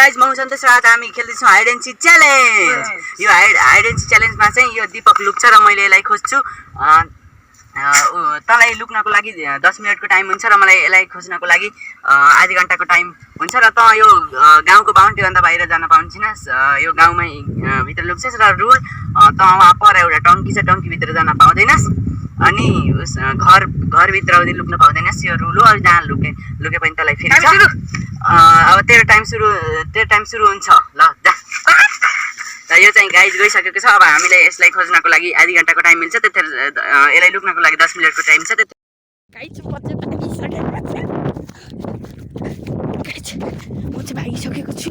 Guys म सन्तोष आज हामी खेल्दैछौँ हाइड एन्ड सिक च्यालेन्ज। यो हाइड एन्ड सिक च्यालेन्जमा चाहिँ यो दीपक लुक्छ र मैले यसलाई खोज्छु। तँलाई लुक्नको लागि 10 मिनटको टाइम हुन्छ र मलाई यसलाई खोज्नको लागि आधी घन्टाको टाइम हुन्छ र तँ यो गाउँको बााउन्ड्रीभन्दा बाहिर जान पाउँछिनस्। यो गाउँमै भित्र लुक्छस् र रुल तँ वहाँ पर एउटा टङ्की छ, टङ्कीभित्र जान पाउँदैनस्। अनि घरभित्र लुक्न पाउँदैनस्, यो रुल हो। अब जहाँ लुके पनि तँलाई फेरि अब तेरो टाइम सुरु हुन्छ। ल जा। र यो चाहिँ गाइज गइसकेको छ। अब हामीलाई यसलाई खोज्नको लागि आधी घन्टाको टाइम मिल्छ, त्यतिखेर यसलाई लुक्नको लागि 10 मिनटको टाइम छ। म चाहिँ भागिसकेको छु।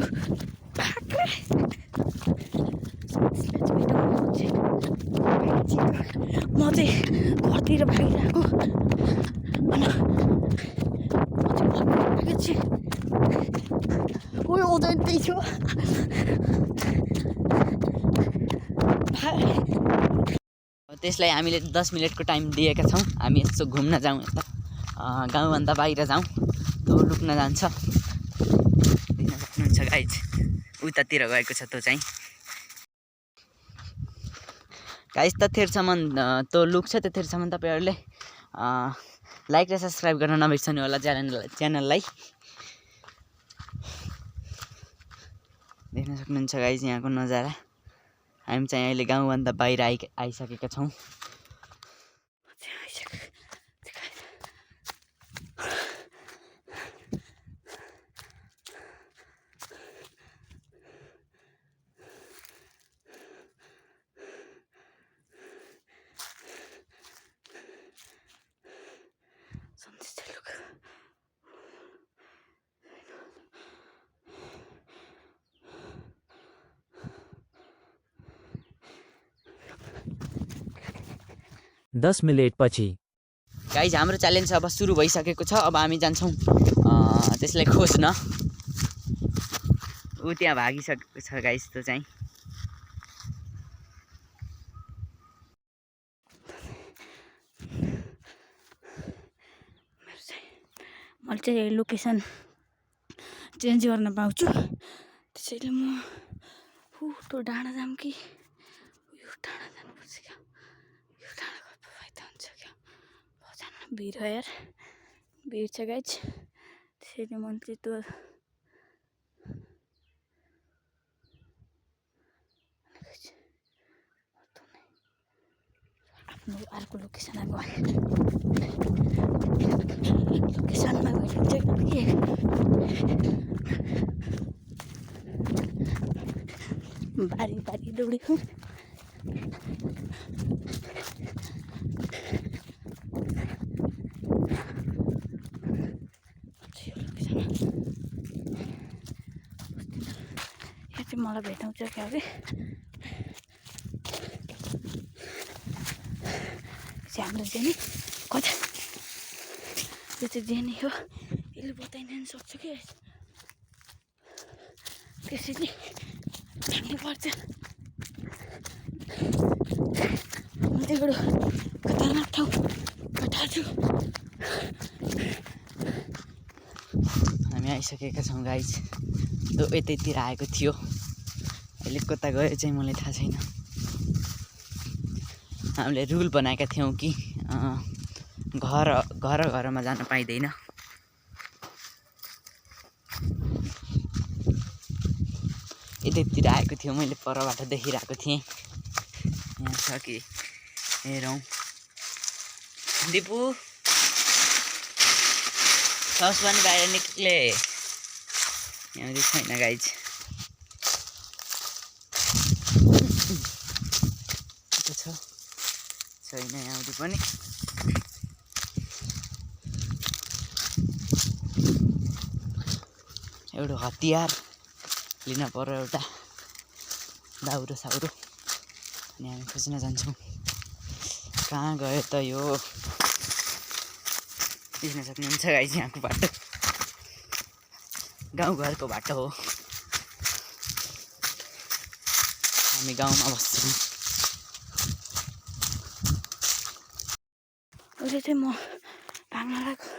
म चाहिँ घरतिर भागिरहेको त्यसलाई हामीले 10 मिनटको टाइम दिएका छौँ। हामी यसो घुम्न जाउँ, यता गाउँभन्दा बाहिर जाउँ। त्यो लुक्न जान्छ, देख्न सक्नुहुन्छ गाइज। उतातिर गएको छ त्यो चाहिँ गाइज। त्यतिखेरसम्म त्यो लुक्छ, त्यतिखेरसम्म तपाईँहरूले लाइक र सब्सक्राइब गर्न नबिर्सनु होला च्यानललाई। देख्न सक्नुहुन्छ गाइज यहाँको नजारा। हामी चाहिँ अहिले गाउँभन्दा बाहिर आइसकेका छौँ। दस मिनट पछि गाइज हाम्रो च्यालेन्ज अब सुरु भइसकेको छ। अब हामी जान्छौँ त्यसलाई खोज्न। ऊ त्यहाँ भागिसकेको छ गाइज। त्यो चाहिँ मैले चाहिँ लोकेसन चेन्ज गर्न पाउँछु, त्यसैले म त्यो डाँडा जाऊँ कि यो डाँडा जानुपर्छ क्या। यो डाँडा गएको फाइदा हुन्छ क्या। जान्न भिड हो यार, भिड छ गाइज। त्यसैले मैले चाहिँ त्यो आफ्नो अर्को लोकेसनमा गएँ। लोकेसनमा गएर चाहिँ बारी दौडेको। यो चाहिँ मलाई भेटाउँछ क्या अरे। हाम्रो जेनी कता, यो चाहिँ जेनी हो। यसले बताइदिनु सक्छ कि त्यसैले जानुपर्छ। त्यहाँबाट खतरनाक ठाउँ छु। हामी आइसकेका छौँ गाइज। त्यो यतैतिर आएको थियो, अहिले कता गयो चाहिँ मलाई थाहा छैन। हामीले रुल बनाएका थियौँ कि घरमा जान पाइँदैन। यतैतिर आएको थियो, मैले परबाट देखिरहेको थिएँ। यहाँ छ कि हेरौँ। दिपु सस पनि बाहिर निक्ले। यहाँ छैन गाइज। छैन यहाँ पनि। एउटा हतियार लिन पर्यो, एउटा दाउरो साउरो। अनि हामी खोज्न जान्छौँ। कहाँ गयो त यो? देख्न सक्नुहुन्छ गाइज यहाँको बाटो गाउँघरको बाटो हो। हामी गाउँमा बस्छौँ। अहिले चाहिँ म भाग्न लाग्यो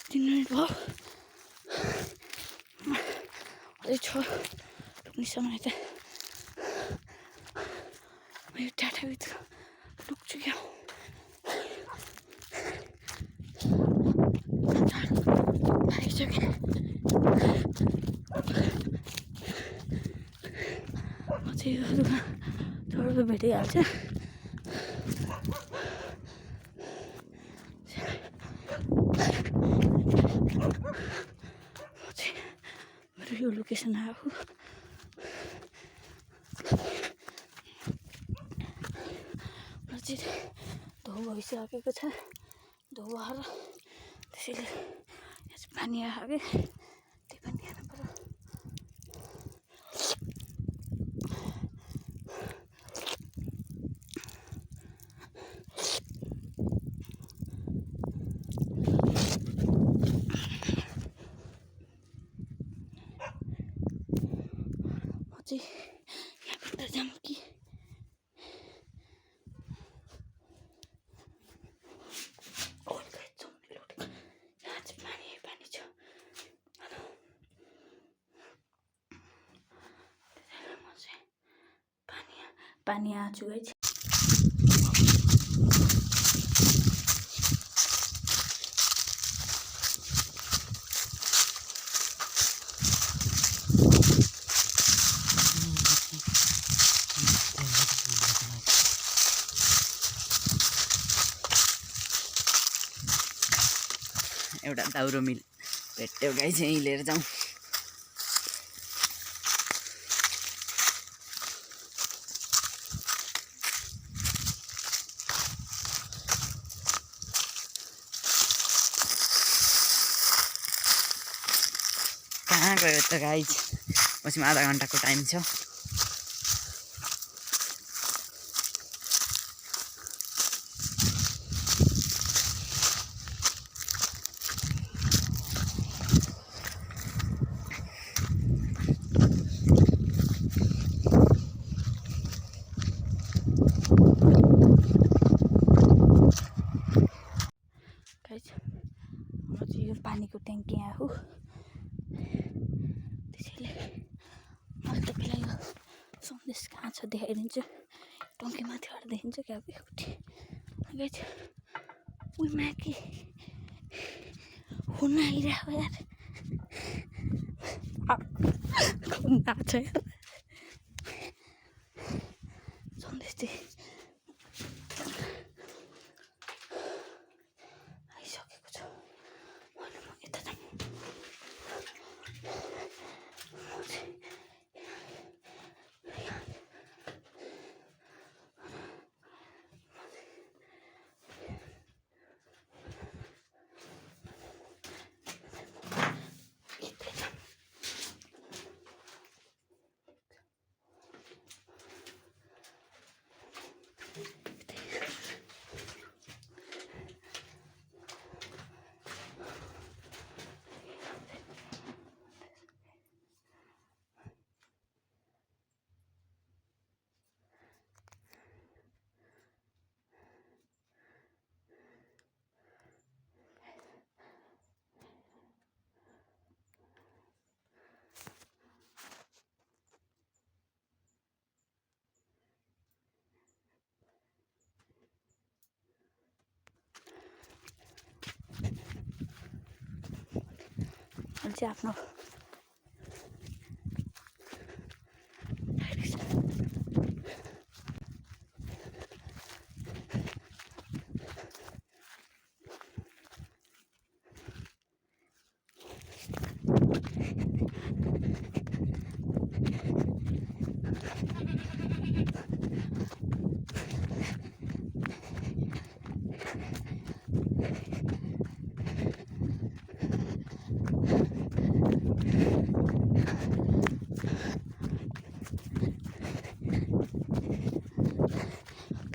3 मिनट भयो। अझै छ पुग्ने समय त म यो टाढाभित्र लुक्छु क्या आइसकेँ अझै यो दोकान थोरै भेटिहाल्छ मेरो यो लोकेसन आएको चाहिँ धो भइसकेको छ धो भएर त्यसैले यहाँ चाहिँ पानी आयो कि त्यही पनि हेर्नु पर्यो म चाहिँ यहाँभित्र जाऊँ कि पानी आ चुका है एउटा दाउरो मिल भेट्यो गाई चाहिँ लिएर जाउँ कहाँ गयो त गाई मसँग आधा घन्टाको टाइम छ यो पानीको ट्याङ्की यहाँ हो त्यसैले मैले तपाईँलाई यो सन्देश कहाँ छ देखाइदिन्छु टङ्की माथिबाट देखिन्छ क्या एकपट्टि उही माथि हुन आइरहेको यार हुन आएको छ यार सन्देश चाहिँ आइसकेको छ भने म यता जाउँ मैले चाहिँ आफ्नो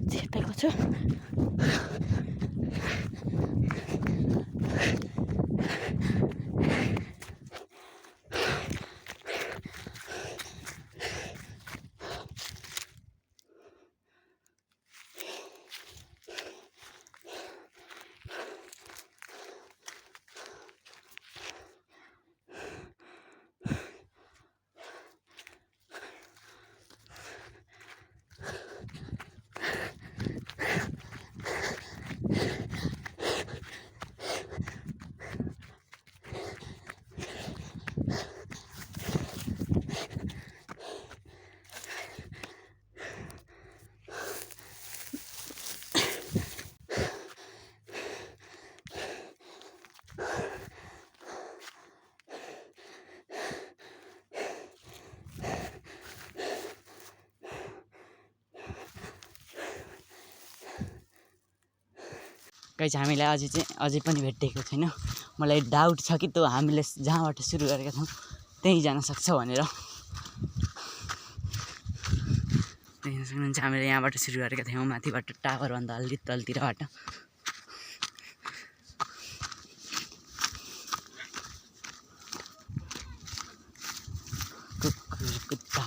छेपेको छु गाइज हामीलाई अझै पनि भेटेको छैन। मलाई डाउट छ कि त्यो हामीले जहाँबाट सुरु गरेका छौँ त्यहीँ जान सक्छ भनेर। देख्न सक्नुहुन्छ हामीले यहाँबाट सुरु गरेका थियौँ, माथिबाट टावरभन्दा अलि तलतिरबाट। कुकुर कुत्ता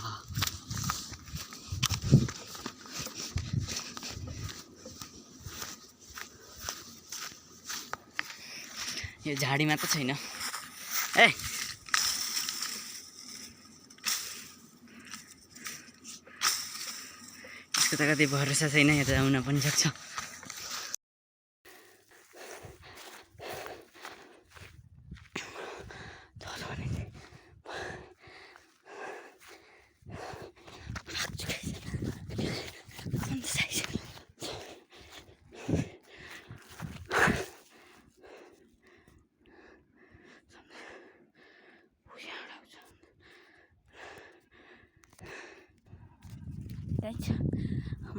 यो झाडीमा त छैन। ए यसको त कति भरोसा छैन, यता आउन पनि सक्छ।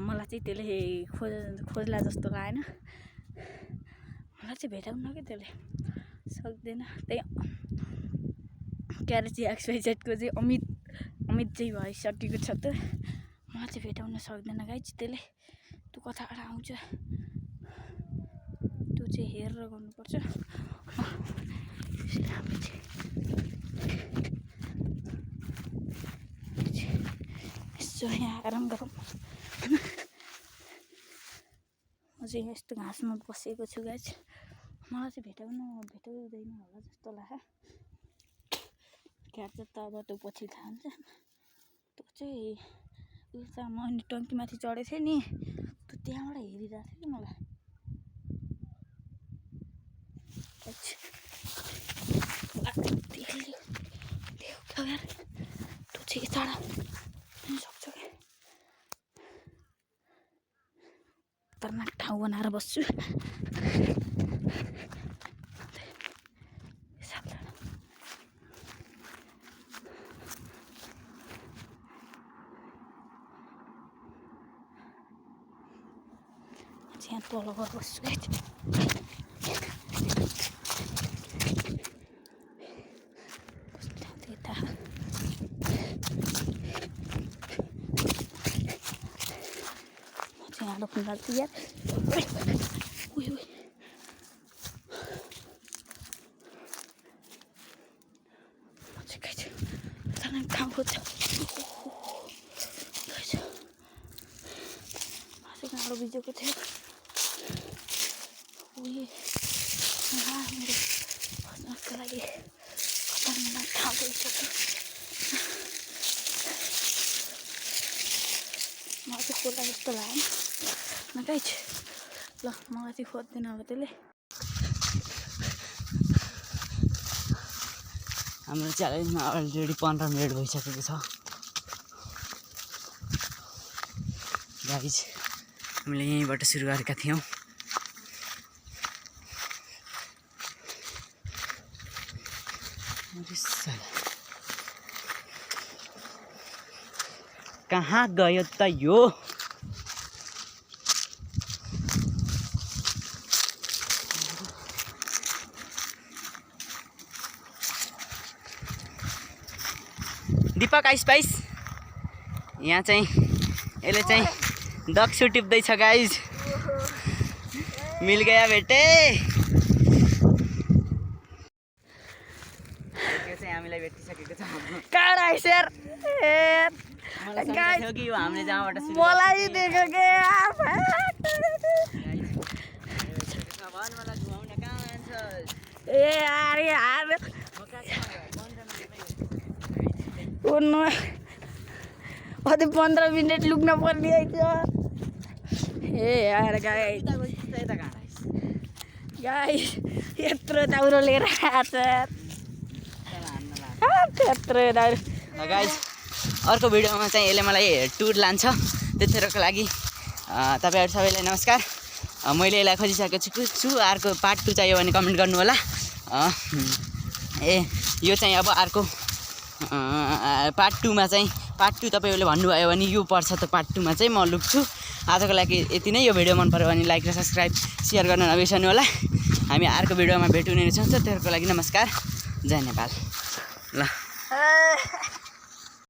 मलाई चाहिँ त्यसले खोज्ला जस्तो लागेन। मलाई चाहिँ भेटाउन कि त्यसले सक्दैन। त्यही क्यारेची XYZको चाहिँ अमित चाहिँ भइसकेको छ त। मलाई चाहिँ भेटाउन सक्दैन गाइज त्यसले। त्यो कताबाट आउँछ त्यो चाहिँ हेरेर गर्नुपर्छ। यसो यहाँ आराम गरौँ। म चाहिँ यस्तो घाँसमा बसेको छु गाइज। मलाई चाहिँ भेटाउँदैन होला जस्तो लाग्यो। क्याट चाहिँ तब त्यो पछि थाहा हुन्छ। त्यो चाहिँ उयो चाहिँ म अनि टङ्कीमाथि चढेको थिएँ नि, त्यो त्यहाँबाट हेरिरहेको थियो कि मलाई। त्यो चाहिँ यताबाट सक्छ क्या। खतरनाक ठाउँ बनाएर बस्छु। यहाँ तल गएर बस्छु गाइज। यहाँ रोक्नु लाग्छ यार। उयो ठाउँ खोज्छ। गाह्रो बिजेको थियो। उयो मेरो खोज्नको लागि खतरनाक ठाउँ गइसक्यो। मलाई चाहिँ खोला जस्तो लाग्यो न गाइज। ल मलाई चाहिँ खोज्दैन अब त्यसले। हाम्रो च्यालेन्जमा अलरेडी 15 मिनट भइसकेको छ गाइज। हामीले यहीँबाट सुरु गरेका थियौँ। कहाँ गयो त यो? दीपक आइस्पाइस यहाँ चाहिँ यसले चाहिँ दक्सु टिप्दैछ गाइज। मिल गया बेटे। त्यो चाहिँ हामीलाई भेटिसकेको छ। काँडा सर मलाई शङ्का थियो कि यो हामीले जहाँबाट सुरु मलाई देख्यो के भन मलाई घुमाउन कहाँ लान्छस्? ए अरे यार अझै 15 मिनट लुक्न पर्ने रहेछ। ए यार गाइस यत्रो दाउरो लिएर आएको त्यत्रो दाउरो। गाइस अर्को भिडियोमा चाहिँ यसले मलाई टुर लान्छ। त्यतिखेरको लागि तपाईँहरू सबैलाई नमस्कार। मैले यसलाई खोजिसकेको छु। अर्को पार्ट 2 चाहियो भने कमेन्ट गर्नु होला। यो चाहिँ अब अर्को पार्ट 2 मा चाहिँ पार्ट 2 तपाईँहरूले भन्नुभयो भने यो पर्छ त पार्ट 2 मा चाहिँ म लुक्छु। आजको लागि यति नै। यो भिडियो मन पर्यो भने लाइक र सब्सक्राइब सेयर गर्न नबिर्सनु होला। हामी अर्को भिडियोमा भेट्ने नै छौँ। त्यसको लागि नमस्कार, जय नेपाल। ल